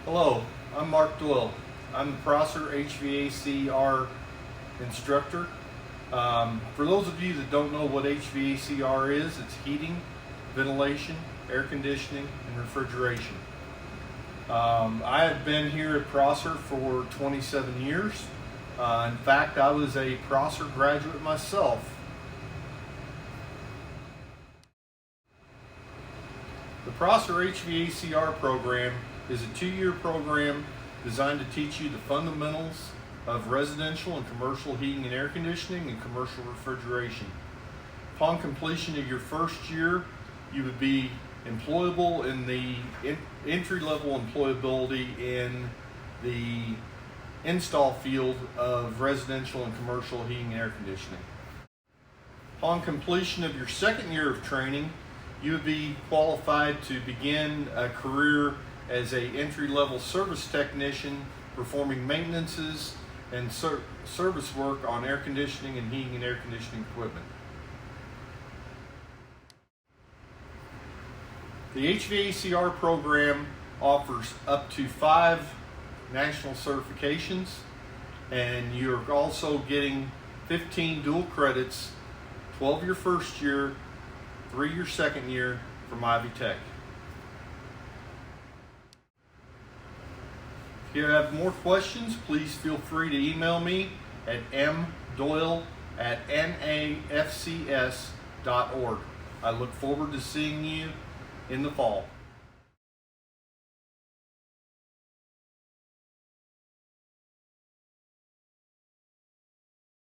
Hello, I'm Mark Doyle. I'm the Prosser HVAC-R instructor. For those of you that don't know what HVAC-R is, it's heating, ventilation, air conditioning, and refrigeration. I have been here at Prosser for 27 years. In fact, I was a Prosser graduate myself. The Prosser HVAC-R program is a 2-year program designed to teach you the fundamentals of residential and commercial heating and air conditioning and commercial refrigeration. Upon completion of your first year, you would be employable in the entry-level employability in the install field of residential and commercial heating and air conditioning. Upon completion of your second year of training, you would be qualified to begin a career as an entry-level service technician performing maintenances and service work on air conditioning and heating and air conditioning equipment. The HVAC-R program offers up to 5 national certifications, and you're also getting 15 dual credits, 12 your first year, 3 your second year from Ivy Tech. If you have more questions, please feel free to email me at mdoyle@nafcs.org. I look forward to seeing you in the fall.